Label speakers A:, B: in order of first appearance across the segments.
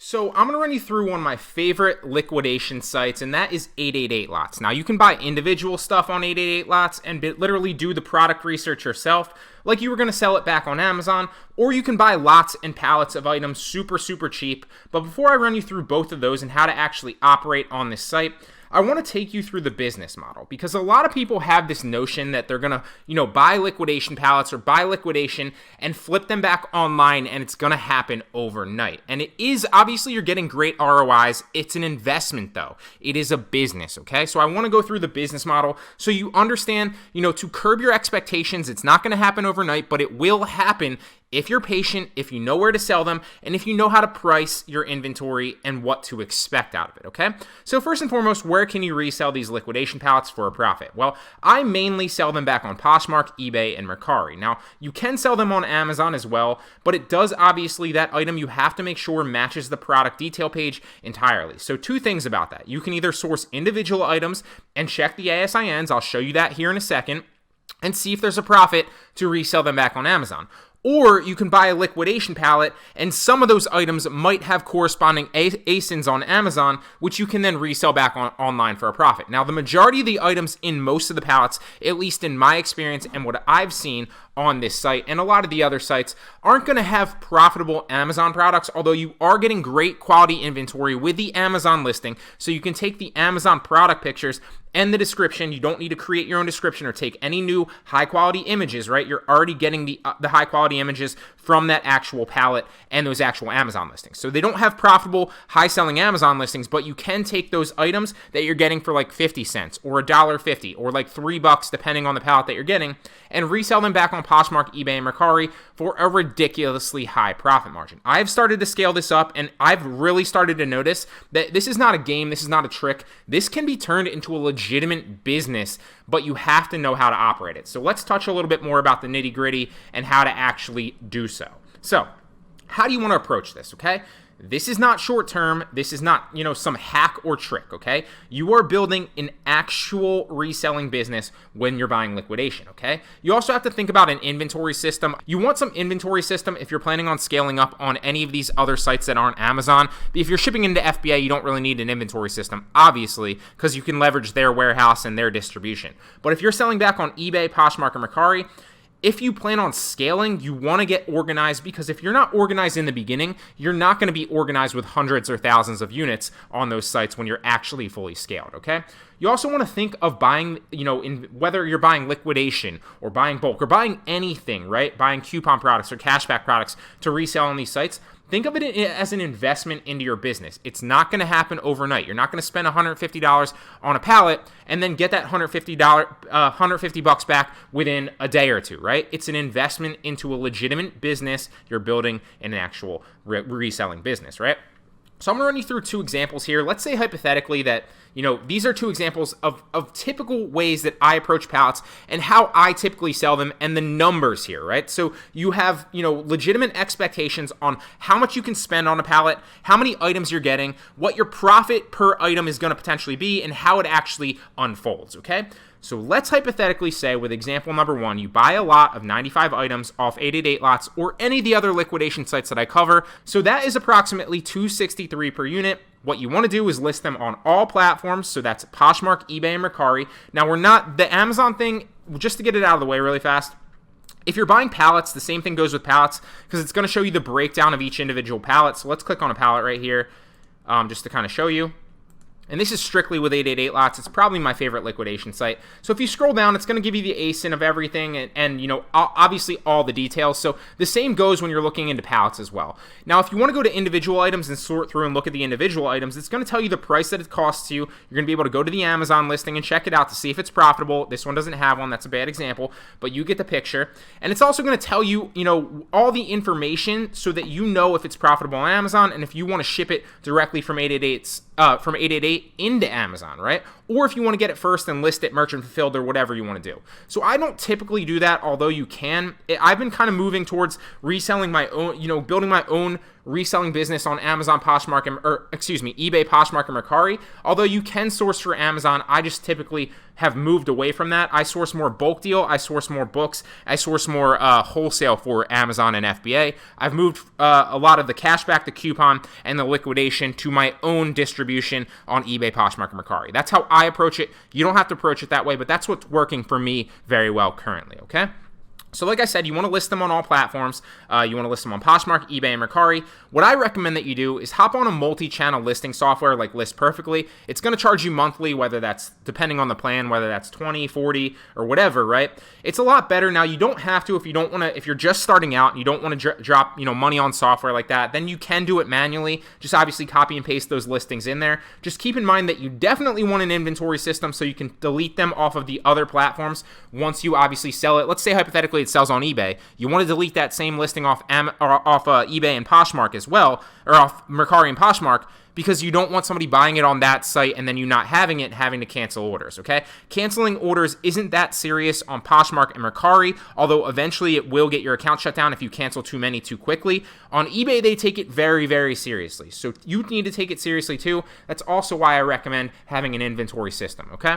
A: So I'm going to run you through one of my favorite liquidation sites, and that is 888 Lots. Now, you can buy individual stuff on 888 Lots and literally do the product research yourself, like you were going to sell it back on Amazon, or you can buy lots and pallets of items super cheap. But before I run you through both of those and how to actually operate on this site, I want to take you through the business model, because a lot of people have this notion that they're going to, buy liquidation pallets or buy liquidation and flip them back online, and it's going to happen overnight. And it is, obviously, you're getting great ROIs. It's an investment, though. It is a business, okay? So I want to go through the business model so you understand, to curb your expectations. It's not going to happen overnight, but it will happen if you're patient, if you know where to sell them, and if you know how to price your inventory and what to expect out of it, okay? So first and foremost, where can you resell these liquidation pallets for a profit? Well, I mainly sell them back on Poshmark, eBay, and Mercari. Now, you can sell them on Amazon as well, but it does, obviously, that item you have to make sure matches the product detail page entirely. So two things about that. You can either source individual items and check the ASINs, I'll show you that here in a second, and see if there's a profit to resell them back on Amazon. Or you can buy a liquidation pallet, and some of those items might have corresponding ASINs on Amazon, which you can then resell back online for a profit. Now, the majority of the items in most of the pallets, at least in my experience and what I've seen on this site, and a lot of the other sites, aren't going to have profitable Amazon products, although you are getting great quality inventory with the Amazon listing, so you can take the Amazon product pictures and the description. You don't need to create your own description or take any new high-quality images, right? You're already getting the high-quality images from that actual pallet and those actual Amazon listings. So they don't have profitable, high-selling Amazon listings, but you can take those items that you're getting for like 50 cents or $1.50 or like $3, depending on the pallet that you're getting, and resell them back on Poshmark, eBay, and Mercari for a ridiculously high profit margin. I've started to scale this up, and I've really started to notice that this is not a game, this is not a trick. This can be turned into a legitimate business, but you have to know how to operate it. So let's touch a little bit more about the nitty-gritty and how to actually do so. So, how do you want to approach this, okay? This is not short-term. This is not, some hack or trick, okay? You are building an actual reselling business when you're buying liquidation, okay? You also have to think about an inventory system. You want some inventory system if you're planning on scaling up on any of these other sites that aren't Amazon. If you're shipping into FBA, you don't really need an inventory system, obviously, because you can leverage their warehouse and their distribution. But if you're selling back on eBay, Poshmark, or Mercari, if you plan on scaling, you want to get organized, because if you're not organized in the beginning, you're not going to be organized with hundreds or thousands of units on those sites when you're actually fully scaled, okay? You also want to think of buying, whether you're buying liquidation or buying bulk or buying anything, right? Buying coupon products or cashback products to resell on these sites. Think of it as an investment into your business. It's not going to happen overnight. You're not going to spend $150 on a pallet and then get that $150 back within a day or two, right? It's an investment into a legitimate business. You're building an actual reselling business, right? So I'm going to run you through two examples here. Let's say hypothetically that, these are two examples of typical ways that I approach pallets and how I typically sell them and the numbers here, right? So you have, legitimate expectations on how much you can spend on a pallet, how many items you're getting, what your profit per item is going to potentially be, and how it actually unfolds, okay? So let's hypothetically say, with example number one, you buy a lot of 95 items off 888 Lots or any of the other liquidation sites that I cover. So that is approximately $263 per unit. What you want to do is list them on all platforms. So that's Poshmark, eBay, and Mercari. Now, we're not the Amazon thing, just to get it out of the way really fast. If you're buying pallets, the same thing goes with pallets, because it's going to show you the breakdown of each individual pallet. So let's click on a pallet right here, just to kind of show you. And this is strictly with 888 Lots. It's probably my favorite liquidation site. So if you scroll down, it's going to give you the ASIN of everything and obviously all the details. So the same goes when you're looking into pallets as well. Now, if you want to go to individual items and sort through and look at the individual items, it's going to tell you the price that it costs you. You're going to be able to go to the Amazon listing and check it out to see if it's profitable. This one doesn't have one. That's a bad example, but you get the picture. And it's also going to tell you, all the information so that you know if it's profitable on Amazon and if you want to ship it directly from 888 into Amazon, right? Or if you want to get it first and list it merchant fulfilled or whatever you want to do. So I don't typically do that, although you can. I've been kind of moving towards reselling my own, building my own reselling business on Amazon, Poshmark, eBay, Poshmark, and Mercari. Although you can source for Amazon, I just typically have moved away from that. I source more bulk deal, I source more books, I source more wholesale for Amazon and FBA. I've moved a lot of the cashback, the coupon, and the liquidation to my own distribution on eBay, Poshmark, and Mercari. That's how I approach it. You don't have to approach it that way, but that's what's working for me very well currently, okay? So like I said, you want to list them on all platforms. You want to list them on Poshmark, eBay, and Mercari. What I recommend that you do is hop on a multi-channel listing software like List Perfectly. It's going to charge you monthly, whether that's, depending on the plan, whether that's 20, 40, or whatever, right? It's a lot better. Now, you don't have to if you don't want to, if you're just starting out and you don't want to drop, money on software like that, then you can do it manually. Just obviously copy and paste those listings in there. Just keep in mind that you definitely want an inventory system so you can delete them off of the other platforms once you obviously sell it. Let's say hypothetically it sells on eBay. You want to delete that same listing off eBay and Poshmark as well, or off Mercari and Poshmark, because you don't want somebody buying it on that site and then you not having it, having to cancel orders, okay? Canceling orders isn't that serious on Poshmark and Mercari, although eventually it will get your account shut down if you cancel too many too quickly. On eBay, they take it very, very seriously. So you need to take it seriously too. That's also why I recommend having an inventory system, okay?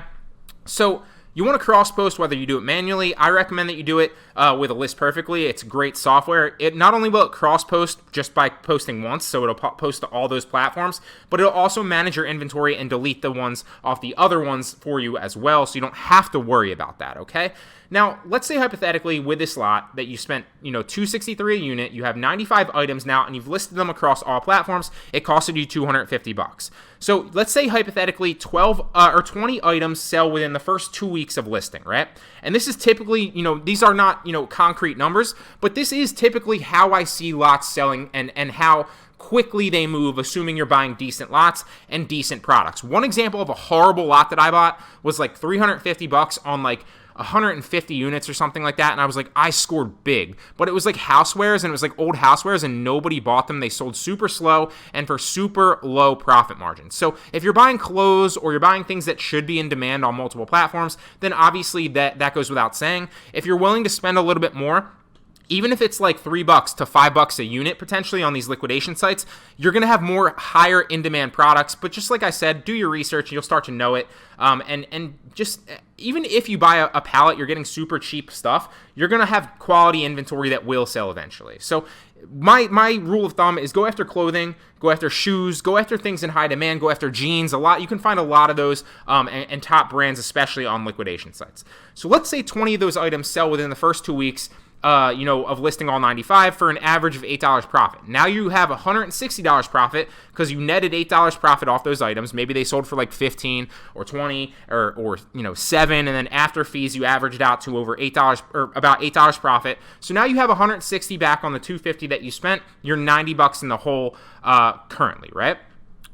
A: So you want to cross-post whether you do it manually. I recommend that you do it with a List Perfectly. It's great software. It not only will it cross-post just by posting once, so it'll post to all those platforms, but it'll also manage your inventory and delete the ones off the other ones for you as well, so you don't have to worry about that, okay? Now, let's say hypothetically with this lot that you spent, $263 a unit, you have 95 items now, and you've listed them across all platforms. It costed you $250. So let's say hypothetically 12 or 20 items sell within the first 2 weeks of listing, right? And this is typically, these are not, concrete numbers, but this is typically how I see lots selling and how quickly they move, assuming you're buying decent lots and decent products. One example of a horrible lot that I bought was like $350 on like 150 units or something like that, and I was like, I scored big. But it was like housewares, and it was like old housewares, and nobody bought them. They sold super slow and for super low profit margins. So if you're buying clothes or you're buying things that should be in demand on multiple platforms, then obviously that goes without saying. If you're willing to spend a little bit more, even if it's like $3 to $5 a unit potentially on these liquidation sites, you're going to have more higher in-demand products. But just like I said, do your research and you'll start to know it. And just even if you buy a pallet, you're getting super cheap stuff, you're going to have quality inventory that will sell eventually. So my rule of thumb is go after clothing, go after shoes, go after things in high demand, go after jeans. You can find a lot of those and top brands, especially on liquidation sites. So let's say 20 of those items sell within the first 2 weeks. Of listing all 95 for an average of $8 profit. Now you have $160 profit because you netted $8 profit off those items. Maybe they sold for like 15 or 20 or 7, and then after fees you averaged out to over $8 or about $8 profit. So now you have $160 back on the $250 that you spent. You're $90 in the hole currently, right?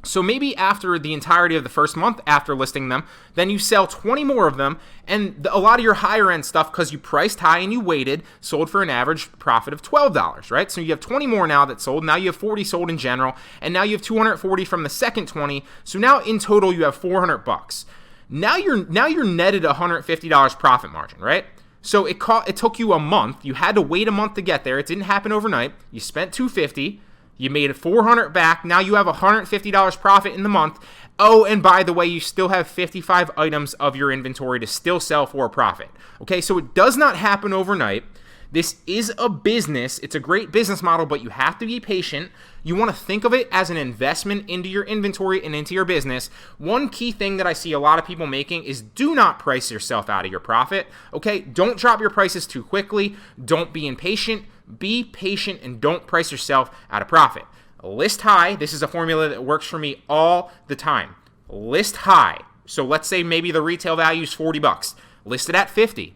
A: So maybe after the entirety of the first month after listing them, then you sell 20 more of them, and a lot of your higher end stuff, because you priced high and you waited, sold for an average profit of $12, right? So you have 20 more now that sold. Now you have 40 sold in general, and now you have 240 from the second 20. So now in total you have $400. Now you're netted $150 profit margin, right? So it took you a month. You had to wait a month to get there. It didn't happen overnight. You spent $250. You made $400 back. Now you have $150 profit in the month. Oh, and by the way, you still have 55 items of your inventory to still sell for a profit. Okay, so it does not happen overnight. This is a business. It's a great business model, but you have to be patient. You want to think of it as an investment into your inventory and into your business. One key thing that I see a lot of people making is do not price yourself out of your profit. Okay, don't drop your prices too quickly. Don't be impatient. Be patient and don't price yourself out of profit. List high. This is a formula that works for me all the time. List high. So let's say maybe the retail value is $40. List it at 50.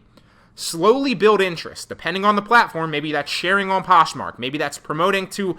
A: Slowly build interest. Depending on the platform, maybe that's sharing on Poshmark. Maybe that's promoting to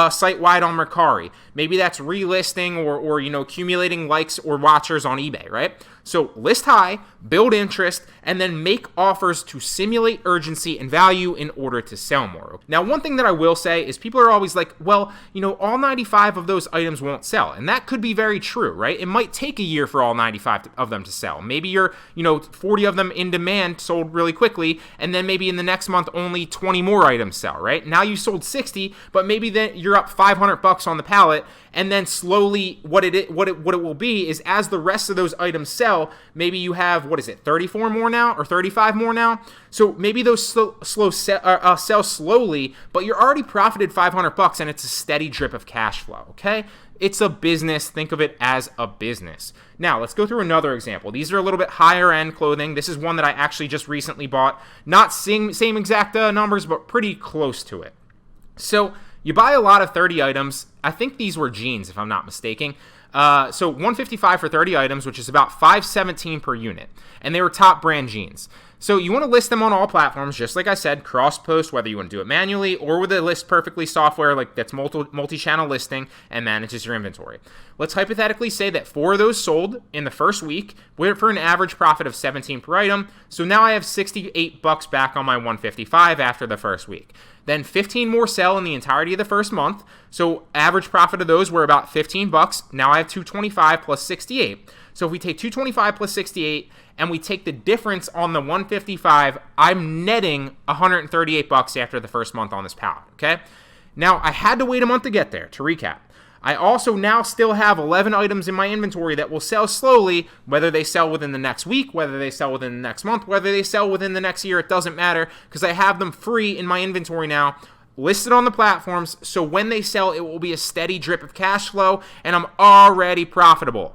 A: site-wide on Mercari. Maybe that's relisting or accumulating likes or watchers on eBay, right? So list high, build interest, and then make offers to simulate urgency and value in order to sell more. Now, one thing that I will say is people are always like, well, all 95 of those items won't sell. And that could be very true, right? It might take a year for all 95 of them to sell. Maybe you're, 40 of them in demand sold really quickly. quickly, and then maybe in the next month only 20 more items sell, right? Now you sold 60, but maybe then you're up $500 on the pallet, and then slowly what it will be is as the rest of those items sell, maybe you have, 34 more now or 35 more now? So maybe those sell slowly, but you're already profited $500 and it's a steady drip of cash flow, okay? It's a business. Think of it as a business. Now, let's go through another example. These are a little bit higher end clothing. This is one that I actually just recently bought. Not same exact numbers, but pretty close to it. So you buy a lot of 30 items. I think these were jeans, if I'm not mistaken. So $155 for 30 items, which is about $517 per unit. And they were top brand jeans. So you want to list them on all platforms, just like I said, cross-post, whether you want to do it manually or with a List Perfectly software like that's multi-channel listing and manages your inventory. Let's hypothetically say that 4 of those sold in the first week for an average profit of $17 per item. So now I have $68 back on my $155 after the first week. Then 15 more sell in the entirety of the first month. So average profit of those were about $15. Now I have $225 plus $68. So if we take $225 plus $68 and we take the difference on the $155, I'm netting $138 after the first month on this pallet, okay? Now, I had to wait a month to get there, to recap. I also now still have 11 items in my inventory that will sell slowly, whether they sell within the next week, whether they sell within the next month, whether they sell within the next year, it doesn't matter, because I have them free in my inventory now, listed on the platforms, so when they sell, it will be a steady drip of cash flow, and I'm already profitable.